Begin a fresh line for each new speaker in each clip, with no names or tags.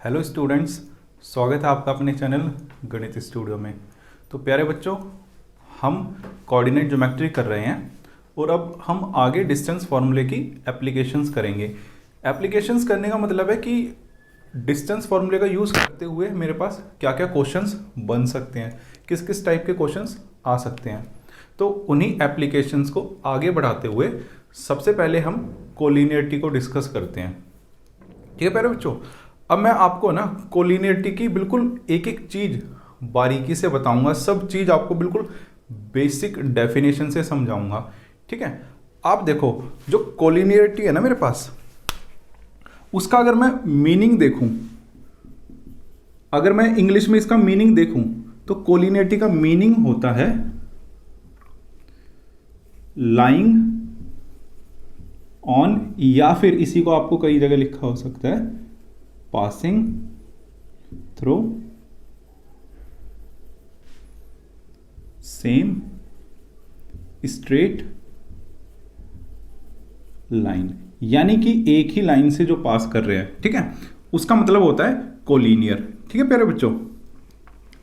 Hello students, स्वागत है आपका अपने चैनल गणित स्टूडियो में। तो प्यारे बच्चों, हम कोऑर्डिनेट ज्योमेट्री कर रहे हैं और अब हम आगे डिस्टेंस फार्मूले की एप्लीकेशंस करेंगे। एप्लीकेशंस करने का मतलब है कि डिस्टेंस फार्मूले का यूज़ करते हुए मेरे पास क्या क्या क्वेश्चंस बन सकते हैं, किस किस टाइप के क्वेश्चंस आ सकते हैं। तो उन्हीं एप्लीकेशंस को आगे बढ़ाते हुए सबसे पहले हम कोलिनियरिटी को डिस्कस करते हैं। ठीक है प्यारे बच्चों, अब मैं आपको ना कोलिनियरिटी की बिल्कुल एक एक चीज़ बारीकी से बताऊंगा, सब चीज़ आपको बिल्कुल बेसिक डेफिनेशन से समझाऊंगा। ठीक है, आप देखो जो कोलिनियरिटी है ना मेरे पास, उसका अगर मैं मीनिंग देखूं, अगर मैं इंग्लिश में इसका मीनिंग देखूं तो कोलिनियरिटी का मीनिंग होता है लाइंग ऑन, या फिर इसी को आपको कई जगह लिखा हो सकता है passing through same straight line, यानी कि एक ही लाइन से जो पास कर रहे हैं, ठीक है, उसका मतलब होता है कोलिनियर। ठीक है प्यारे बच्चों,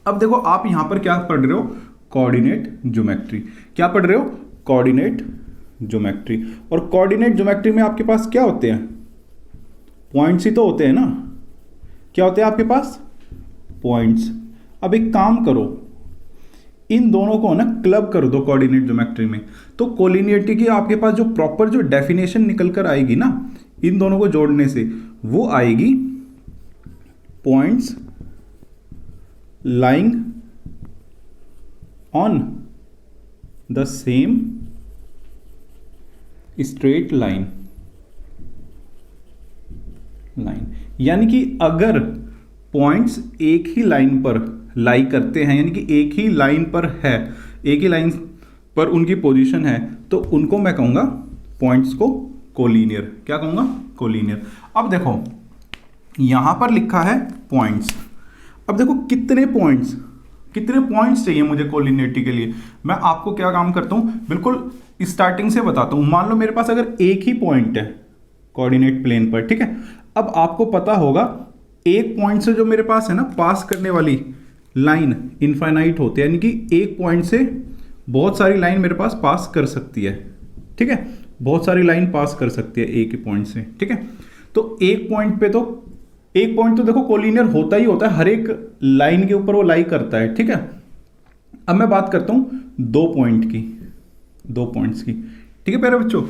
अब देखो आप यहां पर क्या पढ़ रहे हो, कोऑर्डिनेट ज्योमेट्री। क्या पढ़ रहे हो? Coordinate geometry. और कोऑर्डिनेट ज्योमेट्री में आपके पास क्या होते हैं? पॉइंट्स ही तो होते हैं ना। क्या होते हैं आपके पास? पॉइंट्स। अब एक काम करो, इन दोनों को ना क्लब कर दो कोऑर्डिनेट ज्योमेट्री में, तो कोलिनियरिटी की आपके पास जो प्रॉपर जो डेफिनेशन निकल कर आएगी ना, इन दोनों को जोड़ने से वो आएगी points lying on the same straight line. यानी कि अगर पॉइंट्स एक ही लाइन पर लाई करते हैं, यानी कि एक ही लाइन पर है, एक ही लाइन पर उनकी पोजीशन है, तो उनको मैं कहूंगा पॉइंट्स को कोलिनियर। क्या कहूंगा? कोलिनियर। अब देखो यहां पर लिखा है पॉइंट्स। अब देखो कितने पॉइंट्स चाहिए मुझे कोलिनियरिटी के लिए। मैं आपको क्या काम करता हूं, बिल्कुल स्टार्टिंग से बताता हूं। मान लो मेरे पास अगर एक ही पॉइंट है कोऑर्डिनेट प्लेन पर, ठीक है, अब आपको पता होगा एक पॉइंट से जो मेरे पास है ना पास करने वाली लाइन इनफाइनाइट होती है, यानी कि एक पॉइंट से बहुत सारी लाइन मेरे पास पास कर सकती है। ठीक है, बहुत सारी लाइन पास कर सकती है एक ही पॉइंट से। ठीक है, तो एक पॉइंट तो देखो कोलिनियर होता ही होता है, हर एक लाइन के ऊपर वो लाई करता है। ठीक है, अब मैं बात करता हूं दो पॉइंट्स की। ठीक है प्यारे बच्चों,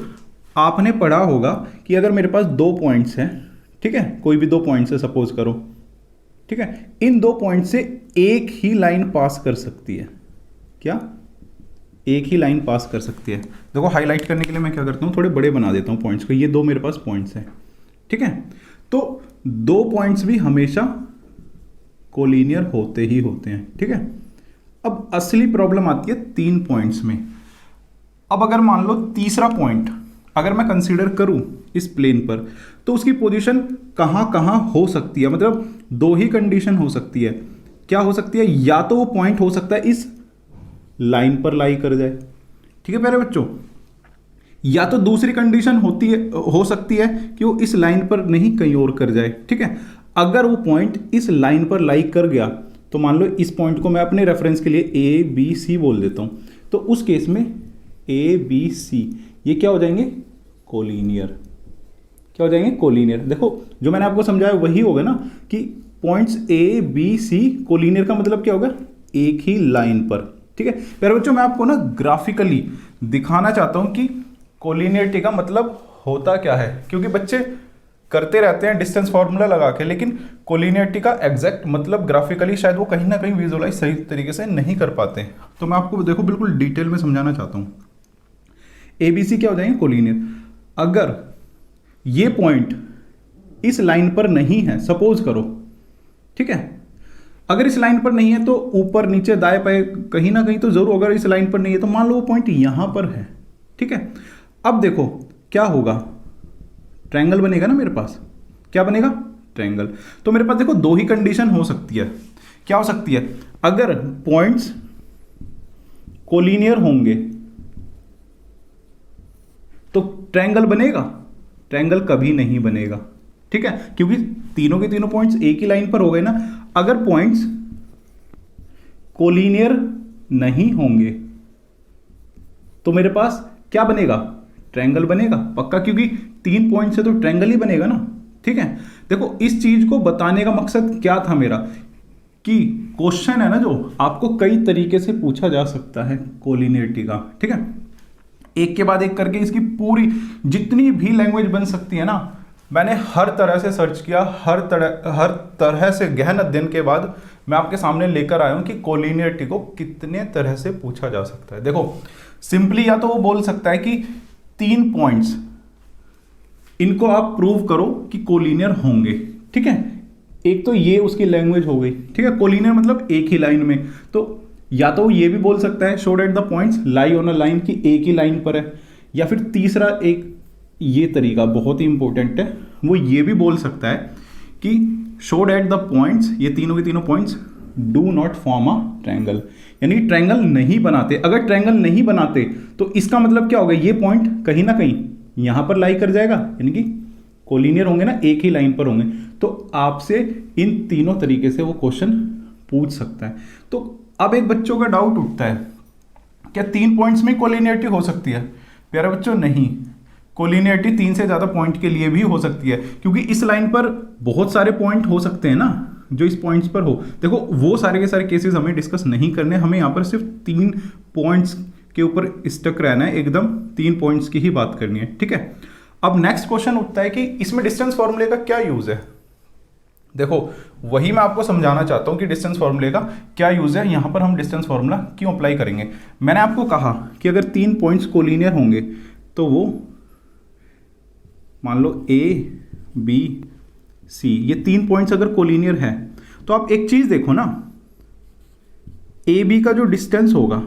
आपने पढ़ा होगा कि अगर मेरे पास दो पॉइंट्स हैं, ठीक है, कोई भी दो पॉइंट्स है सपोज करो, ठीक है, इन दो पॉइंट से एक ही लाइन पास कर सकती है। क्या? एक ही लाइन पास कर सकती है। देखो हाईलाइट करने के लिए मैं क्या करता हूं, थोड़े बड़े बना देता हूं पॉइंट्स को। ये दो मेरे पास पॉइंट्स हैं, ठीक है, तो दो पॉइंट्स भी हमेशा कोलिनियर होते ही होते हैं। ठीक है, अब असली प्रॉब्लम आती है तीन पॉइंट्स में। अब अगर मान लो तीसरा पॉइंट अगर मैं कंसीडर करूं इस प्लेन पर, तो उसकी पोजीशन कहां कहां हो सकती है, मतलब दो ही कंडीशन हो सकती है। क्या हो सकती है? या तो वो पॉइंट हो सकता है इस लाइन पर लाई कर जाए, ठीक है प्यारे बच्चों, या तो दूसरी कंडीशन हो सकती है कि वो इस लाइन पर नहीं कहीं और कर जाए। ठीक है, अगर वो पॉइंट इस लाइन पर लाई कर गया तो मान लो इस पॉइंट को मैं अपने रेफरेंस के लिए ए बी सी बोल देता हूं, तो उस केस में ए बी सी ये क्या हो जाएंगे? कोलिनियर। क्या हो जाएंगे? कोलिनियर। देखो जो मैंने आपको समझाया वही होगा ना, कि points A B C collinear का मतलब क्या होगा? एक ही लाइन पर। ठीक है प्यारे बच्चों, मैं आपको ना ग्राफिकली दिखाना चाहता हूं कि कोलिनियरिटी का मतलब होता क्या है, क्योंकि बच्चे करते रहते हैं डिस्टेंस फार्मूला लगा के, लेकिन कोलिनियरिटी का एग्जैक्ट मतलब ग्राफिकली शायद वो कहीं ना कहीं विजुअलाइज सही तरीके से नहीं कर पाते। तो मैं आपको देखो बिल्कुल डिटेल में समझाना चाहता हूं। एबीसी क्या हो जाएंगे? कोलिनियर। अगर ये पॉइंट इस लाइन पर नहीं है, सपोज करो, ठीक है, अगर इस लाइन पर नहीं है तो ऊपर नीचे दाएं बाएं कहीं ना कहीं तो जरूर, अगर इस लाइन पर नहीं है तो मान लो वो पॉइंट यहां पर है। ठीक है, अब देखो क्या होगा, ट्रायंगल बनेगा ना मेरे पास। क्या बनेगा? ट्रायंगल। तो मेरे पास देखो दो ही कंडीशन हो सकती है। क्या हो सकती है? अगर पॉइंट्स कोलिनियर होंगे तो ट्रायंगल बनेगा? ट्रायंगल कभी नहीं बनेगा। ठीक है, क्योंकि तीनों के तीनों पॉइंट्स एक ही लाइन पर हो गए ना। अगर पॉइंट्स कोलिनियर नहीं होंगे तो मेरे पास क्या बनेगा, ट्रायंगल बनेगा पक्का, क्योंकि 3 पॉइंट से तो ट्रायंगल ही बनेगा ना। ठीक है, देखो इस चीज को बताने का मकसद क्या था मेरा, कि क्वेश्चन है ना जो आपको कई तरीके से पूछा जा सकता है कोलिनियरिटी का। ठीक है, एक के बाद एक करके इसकी पूरी जितनी भी लैंग्वेज बन सकती है ना, मैंने हर तरह से सर्च किया, हर तरह से गहन अध्ययन के बाद मैं आपके सामने लेकर आया हूं कि कोलिनियरिटी को कितने तरह से पूछा जा सकता है। देखो सिंपली या तो वो बोल सकता है कि 3 पॉइंट्स, इनको आप प्रूव करो कि कोलिनियर होंगे। ठीक है, एक तो ये उसकी लैंग्वेज हो गई। ठीक है, कोलिनियर मतलब एक ही लाइन में, तो या तो ये भी बोल सकता है show that the points lie on a line, की एक ही लाइन पर है, या फिर तीसरा एक ये तरीका बहुत ही इंपॉर्टेंट है, वो ये भी बोल सकता है कि शो दैट द पॉइंट्स, ये तीनों के तीनों points do not form a triangle, यानी ट्रायंगल नहीं बनाते। अगर ट्रायंगल नहीं बनाते तो इसका मतलब क्या होगा, ये पॉइंट कहीं ना कहीं यहां पर लाई कर जाएगा, यानी कि कोलिनियर होंगे ना, एक ही लाइन पर होंगे। तो आपसे इन तीनों तरीके से वो क्वेश्चन पूछ सकता है। तो अब एक बच्चों का डाउट उठता है, क्या 3 पॉइंट्स में कोलिनियरिटी हो सकती है? प्यारे बच्चों नहीं, कोलिनियरिटी 3 से ज्यादा पॉइंट के लिए भी हो सकती है, क्योंकि इस लाइन पर बहुत सारे पॉइंट हो सकते हैं ना जो इस पॉइंट्स पर हो। देखो वो सारे के सारे केसेस हमें डिस्कस नहीं करने, हमें यहाँ पर सिर्फ 3 पॉइंट्स के ऊपर स्टक रहना है, एकदम 3 पॉइंट्स की ही बात करनी है। ठीक है, अब नेक्स्ट क्वेश्चन उठता है कि इसमें डिस्टेंस फॉर्मूले का क्या यूज है। देखो वही मैं आपको समझाना चाहता हूं कि डिस्टेंस फॉर्मूले का क्या यूज है, यहां पर हम डिस्टेंस फॉर्मूला क्यों अप्लाई करेंगे। मैंने आपको कहा कि अगर 3 पॉइंट्स कोलिनियर होंगे तो वो मान लो ए बी सी, ये 3 पॉइंट्स अगर कोलिनियर है तो आप एक चीज देखो ना, ए बी का जो डिस्टेंस होगा,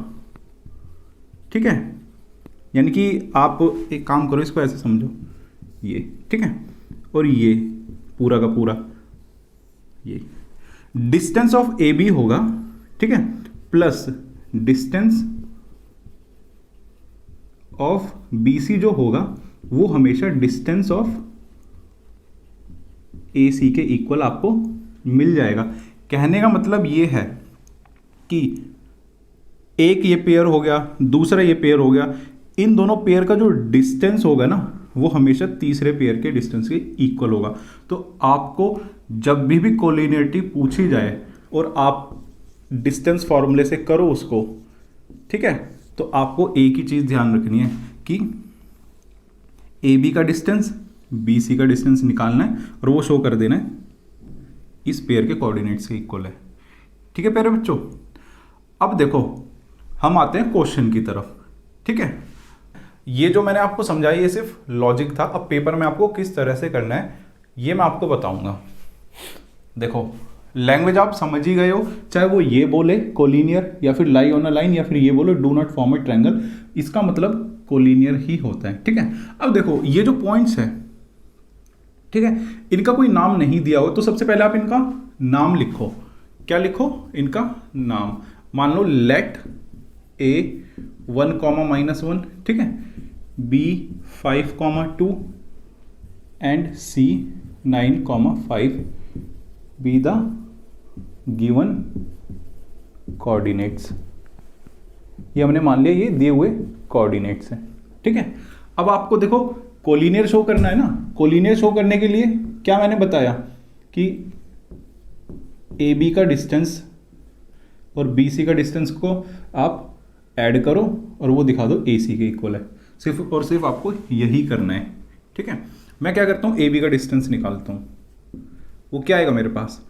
ठीक है, यानी कि आप एक काम करो, इसको ऐसे समझो, ये ठीक है, और ये पूरा का पूरा ये डिस्टेंस ऑफ ए बी होगा, ठीक है, plus distance of B C जो होगा वो हमेशा डिस्टेंस ऑफ ए सी के इक्वल आपको मिल जाएगा। कहने का मतलब ये है कि एक ये पेयर हो गया, दूसरा ये पेयर हो गया, इन दोनों पेयर का जो डिस्टेंस होगा ना वो हमेशा तीसरे पेयर के डिस्टेंस के इक्वल होगा। तो आपको जब भी कोलिनियरिटी पूछी जाए और आप डिस्टेंस फॉर्मूले से करो उसको, ठीक है, तो आपको एक ही चीज ध्यान रखनी है कि ए बी का डिस्टेंस बी सी का डिस्टेंस निकालना है और वो शो कर देना है इस पेयर के कोऑर्डिनेट्स के इक्वल है। ठीक है प्यारे बच्चों, अब देखो हम आते हैं क्वेश्चन की तरफ। ठीक है, ये जो मैंने आपको समझाई ये सिर्फ लॉजिक था, अब पेपर में आपको किस तरह से करना है ये मैं आपको बताऊंगा। देखो लैंग्वेज आप समझ ही गए हो, चाहे वो ये बोले कोलिनियर या फिर लाई ऑन अ लाइन या फिर ये बोले do not form a triangle, इसका मतलब कोलिनियर ही होता है। ठीक है, अब देखो ये जो पॉइंट्स है, ठीक है, इनका कोई नाम नहीं दिया हो तो सबसे पहले आप इनका नाम लिखो। क्या लिखो? इनका नाम। मान लो लेट ए 1, -1, ठीक है, B 5, 2 and C 9, 5 be the given coordinates. ये हमने मान लिया ये दिए हुए कोऑर्डिनेट्स हैं। ठीक है, अब आपको देखो कोलिनियर शो करना है ना, कोलिनियर शो करने के लिए क्या मैंने बताया कि ए बी का डिस्टेंस और बी सी का डिस्टेंस को आप ऐड करो और वो दिखा दो ए सी के इक्वल है। सिर्फ और सिर्फ आपको यही करना है। ठीक है, मैं क्या करता हूँ, ए बी का डिस्टेंस निकालता हूँ, वो क्या आएगा मेरे पास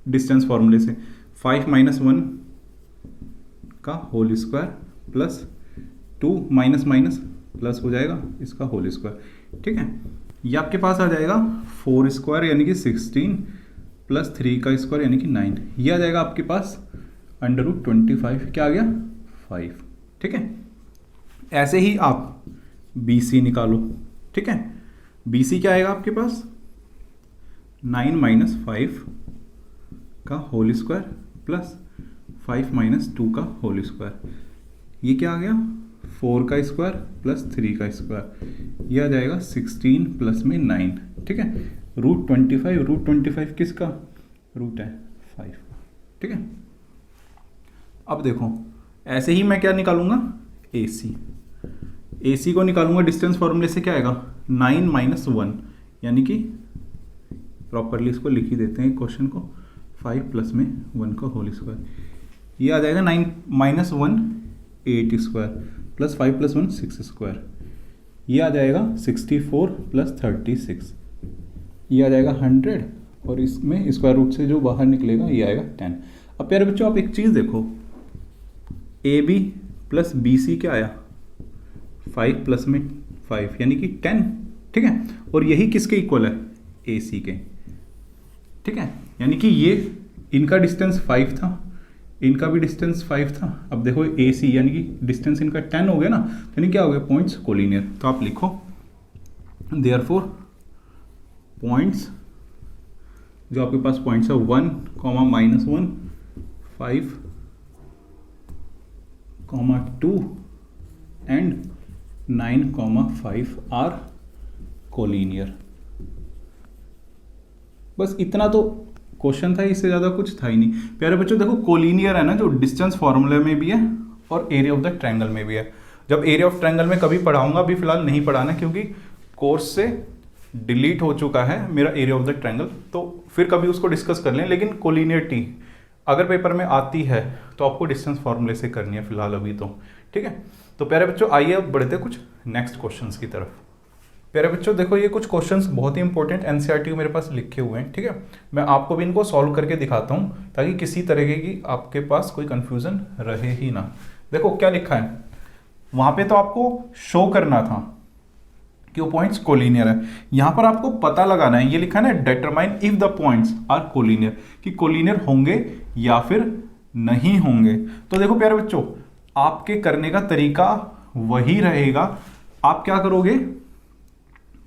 डिस्टेंस फॉर्मूले से 5 - 1 का whole square plus 2 minus minus plus हो जाएगा इसका होल स्क्वायर। ठीक है, ये आपके पास आ जाएगा 4 स्क्वायर यानी कि 16 प्लस 3 का स्क्वायर यानी कि 9, ये आ जाएगा आपके पास √25। क्या आ गया? 5। ठीक है, ऐसे ही आप बी सी निकालो। ठीक है, बी सी क्या आएगा आपके पास 9 - 5 का होल स्क्वायर प्लस 5 - 2 का होल स्क्वायर, ये क्या आ गया 4 का स्क्वायर प्लस 3 का स्क्वायर, ये आ जाएगा 16 प्लस में 9, ठीक है। √25 किसका रूट है 5, ठीक है। अब देखो ऐसे ही मैं क्या निकालूंगा AC को निकालूंगा डिस्टेंस फॉर्मूले से, क्या आएगा 9 - 1, यानी कि प्रॉपरली इसको लिख ही देते हैं क्वेश्चन को, 5 प्लस में 1 का होल स्क्वायर, ये आ जाएगा 9 - 1 8 स्क्वायर प्लस 5 प्लस 1 6 स्क्वायर, ये आ जाएगा 64 प्लस 36, ये आ जाएगा 100 और इसमें स्क्वायर रूट से जो बाहर निकलेगा ये आएगा 10। अब प्यारे बच्चों आप एक चीज़ देखो, AB प्लस BC क्या आया 5 प्लस में 5 यानी कि 10, ठीक है। और यही किसके इक्वल है AC के, ठीक है। यानी कि ये इनका डिस्टेंस 5 था, इनका भी डिस्टेंस 5 था। अब देखो AC यानी कि डिस्टेंस इनका 10 हो गया ना, यानी क्या हो गया पॉइंट्स कोलिनियर। तो आप लिखो देयरफॉर पॉइंट्स, जो आपके पास पॉइंट्स है 1, -1, 5, 2 एंड 9, 5 आर कोलिनियर। बस इतना तो क्वेश्चन था, इससे ज़्यादा कुछ था ही नहीं। प्यारे बच्चों देखो कोलिनियर है ना, जो डिस्टेंस फॉर्मूले में भी है और एरिया ऑफ द ट्रायंगल में भी है। जब एरिया ऑफ ट्रायंगल में कभी पढ़ाऊंगा, अभी फिलहाल नहीं पढ़ाना क्योंकि कोर्स से डिलीट हो चुका है मेरा एरिया ऑफ द ट्रायंगल, तो फिर कभी उसको डिस्कस कर लें। लेकिन कोलिनियरिटी अगर पेपर में आती है तो आपको डिस्टेंस फॉर्मूले से करनी है फिलहाल अभी तो, ठीक है। तो प्यारे बच्चों आइए अब बढ़ते कुछ नेक्स्ट क्वेश्चंस की तरफ। प्यारे बच्चों देखो ये कुछ क्वेश्चंस बहुत ही इंपॉर्टेंट एनसीईआरटी मेरे पास लिखे हुए हैं, ठीक है। मैं आपको भी इनको सॉल्व करके दिखाता हूँ ताकि किसी तरीके की आपके पास कोई कंफ्यूजन रहे ही ना। देखो क्या लिखा है वहां पे, तो आपको शो करना था कि वो पॉइंट्स कोलिनियर है। यहां पर आपको पता लगाना है, ये लिखा है ना determine if the points are collinear, कि कोलिनियर होंगे या फिर नहीं होंगे। तो देखो प्यारे बच्चों आपके करने का तरीका वही रहेगा। आप क्या करोगे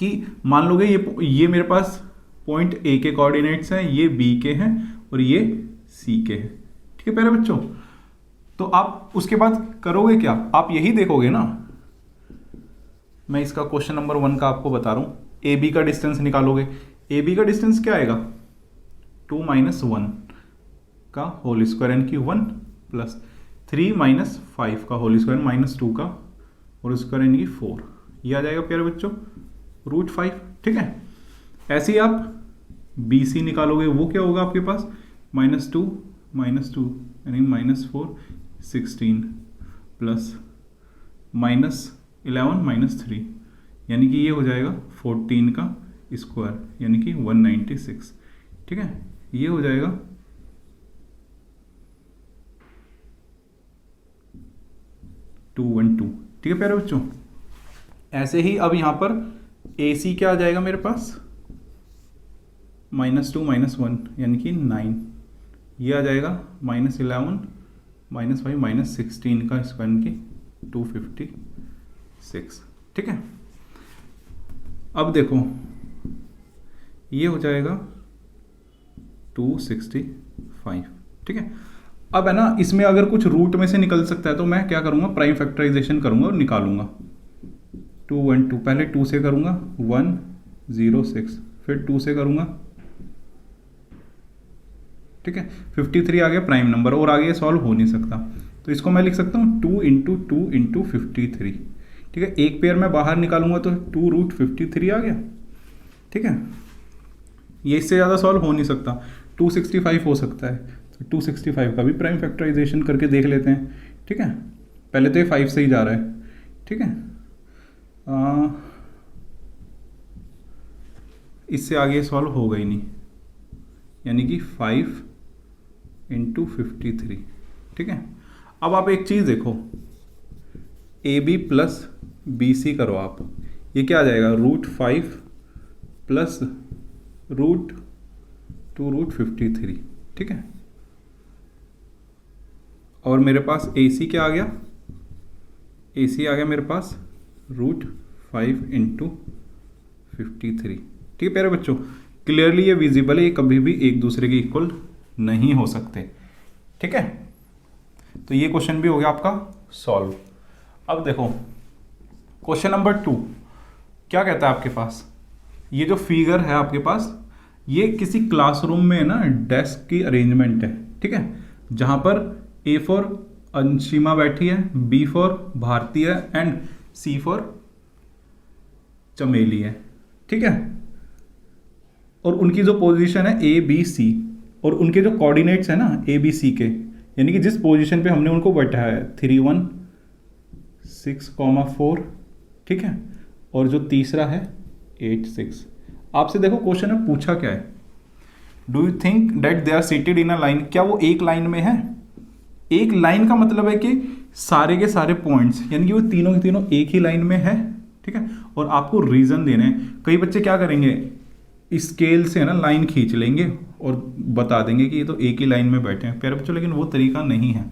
कि मान लोगे ये मेरे पास पॉइंट A के कोऑर्डिनेट्स हैं, ये B के हैं और ये C के हैं, ठीक है प्यारे बच्चों। तो आप उसके बाद करोगे क्या, आप यही देखोगे ना, मैं इसका क्वेश्चन नंबर 1 का आपको बता रहा हूं। AB का डिस्टेंस निकालोगे, AB का डिस्टेंस क्या आएगा 2 - 1 का होल स्क्वायर यानी कि 1 प्लस 3 - 5 का होल स्क्वायर -2 का होल स्क्वायर यानी कि 4, ये आ जाएगा प्यारे बच्चों √5, ठीक है। ऐसे ही आप BC निकालोगे, वो क्या होगा आपके पास -2 यानी -4 16 प्लस -11 -3 यानी कि ये हो जाएगा 14 का स्क्वायर यानी कि 196, ठीक है। ये हो जाएगा 212, ठीक है प्यारे बच्चों। ऐसे ही अब यहां पर AC क्या आ जाएगा मेरे पास -2 - 1 यानी कि 9, ये आ जाएगा -11 -5 -16 का स्क्वायर की 256, ठीक है। अब देखो ये हो जाएगा 265, ठीक है। अब है ना इसमें अगर कुछ रूट में से निकल सकता है तो मैं क्या करूंगा प्राइम फैक्टराइजेशन करूंगा और निकालूंगा। 212 पहले 2 से करूंगा 106, फिर 2 से करूंगा, ठीक है। 53 आ गया प्राइम नंबर और आगे सॉल्व हो नहीं सकता, तो इसको मैं लिख सकता हूँ 2 × 2 × 53, ठीक है। एक पेयर में बाहर निकालूंगा तो 2√53 आ गया, ठीक है। ये इससे ज़्यादा सॉल्व हो नहीं सकता, 265 हो सकता है, तो 265 का भी प्राइम फैक्टराइजेशन करके देख लेते हैं, ठीक है। पहले तो ये 5 से ही जा रहा है, ठीक है। इससे आगे सॉल्व होगा ही नहीं, यानी कि 5 × 53, ठीक है। अब आप एक चीज़ देखो AB प्लस BC करो आप, ये क्या आ जाएगा √5 प्लस √2√53, ठीक है। और मेरे पास AC क्या आ गया, AC आ गया मेरे पास √5 × 53, ठीक है प्यारे बच्चों। क्लियरली ये विजिबल है, ये कभी भी एक दूसरे के इक्वल नहीं हो सकते, ठीक है। तो ये क्वेश्चन भी हो गया आपका सॉल्व। अब देखो क्वेश्चन नंबर 2 क्या कहता है आपके पास, ये जो फिगर है आपके पास, ये किसी क्लासरूम में ना डेस्क की अरेंजमेंट है, ठीक है, जहां पर ए फॉर अंशिमा बैठी है, बी फॉर भारती है एंड सी फॉर चमेली है, ठीक है। और उनकी जो पोजीशन है ए बी सी, और उनके जो कोऑर्डिनेट्स है ना ए बी सी के, यानी कि जिस पोजीशन पे हमने उनको बैठाया है 3 1 6,4, ठीक है, और जो तीसरा है 8 6। आपसे देखो क्वेश्चन में पूछा क्या है, do you think that they are seated in a line, क्या वो एक लाइन में है। एक लाइन का मतलब है कि सारे के सारे पॉइंट्स, यानी कि वो तीनों के तीनों एक ही लाइन में है, ठीक है। और आपको रीजन देने हैं। कई बच्चे क्या करेंगे, स्केल से है ना लाइन खींच लेंगे और बता देंगे कि ये तो एक ही लाइन में बैठे हैं प्यारे बच्चों, लेकिन वो तरीका नहीं है।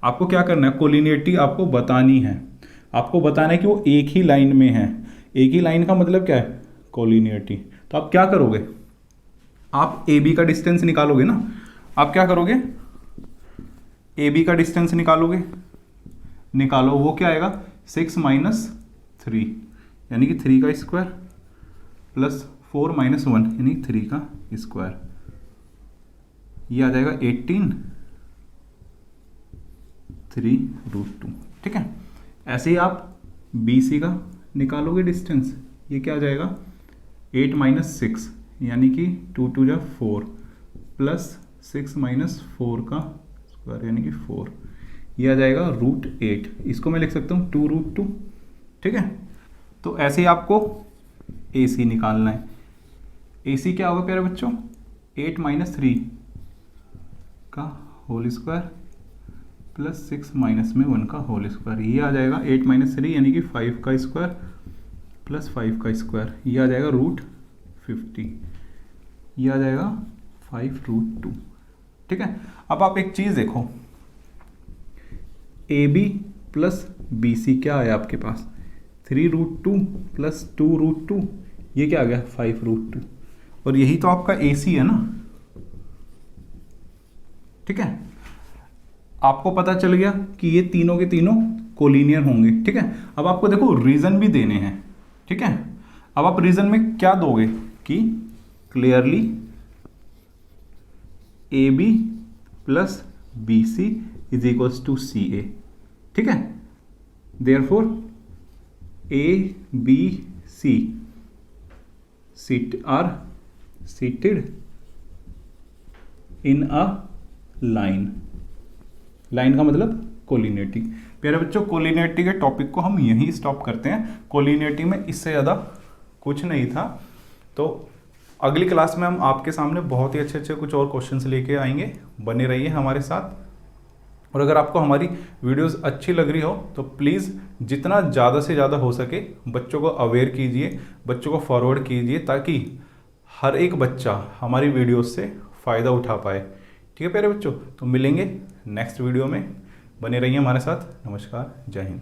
आपको क्या करना है, कोलिनियरिटी आपको बतानी है, आपको बताना है कि वो एक ही लाइन में है। एक ही लाइन का मतलब क्या है, कोलिनियरिटी। तो आप क्या करोगे, आप ए बी का डिस्टेंस निकालोगे ना। आप क्या करोगे, ए बी का डिस्टेंस निकालोगे, निकालो, वो क्या आएगा 6 - 3 यानी कि 3 का स्क्वायर प्लस 4 - 1 यानी 3 का स्क्वायर, ये आ जाएगा 18 3√2, ठीक है। ऐसे ही आप बी सी का निकालोगे डिस्टेंस, ये क्या आ जाएगा 8 - 6 यानी कि 2 2 जा 4 प्लस 6 - 4 का स्क्वायर यानी कि 4, ये आ जाएगा √8। इसको मैं लिख सकता हूँ 2√2, ठीक है। तो ऐसे ही आपको ए सी निकालना है। ए सी क्या होगा प्यारे बच्चों, 8 - 3 का होल स्क्वायर प्लस 6 - 1 का होल स्क्वायर, ये आ जाएगा 8 - 3 यानी कि 5 का स्क्वायर प्लस 5 का स्क्वायर, ये आ जाएगा √50, ये आ जाएगा 5√2, ठीक है। अब आप एक चीज़ देखो, A B plus B C क्या आया आपके पास 3√2 प्लस 2√2, ये क्या आ गया 5√2, और यही तो आपका ए सी है ना, ठीक है। आपको पता चल गया कि ये तीनों के तीनों कोलिनियर होंगे, ठीक है। अब आपको देखो रीजन भी देने हैं, ठीक है। अब आप रीजन में क्या दोगे कि clearly A B plus B C is equals to C A, ठीक है। Therefore A B C are seated in a line. Line का मतलब कोलिनियरिटी। प्यारे बच्चों, कोलिनियरिटी के टॉपिक को हम यहीं स्टॉप करते हैं। कोलिनियरिटी में इससे ज़्यादा कुछ नहीं था। तो अगली क्लास में हम आपके सामने बहुत ही अच्छे अच्छे कुछ और क्वेश्चंस लेके आएंगे। बने रहिए हमारे साथ। और अगर आपको हमारी वीडियोस अच्छी लग रही हो तो प्लीज़ जितना ज़्यादा से ज़्यादा हो सके बच्चों को अवेयर कीजिए, बच्चों को फॉरवर्ड कीजिए, ताकि हर एक बच्चा हमारी वीडियोस से फ़ायदा उठा पाए। ठीक है प्यारे बच्चों, तो मिलेंगे नेक्स्ट वीडियो में। बने रहिए हमारे साथ। नमस्कार, जय हिंद।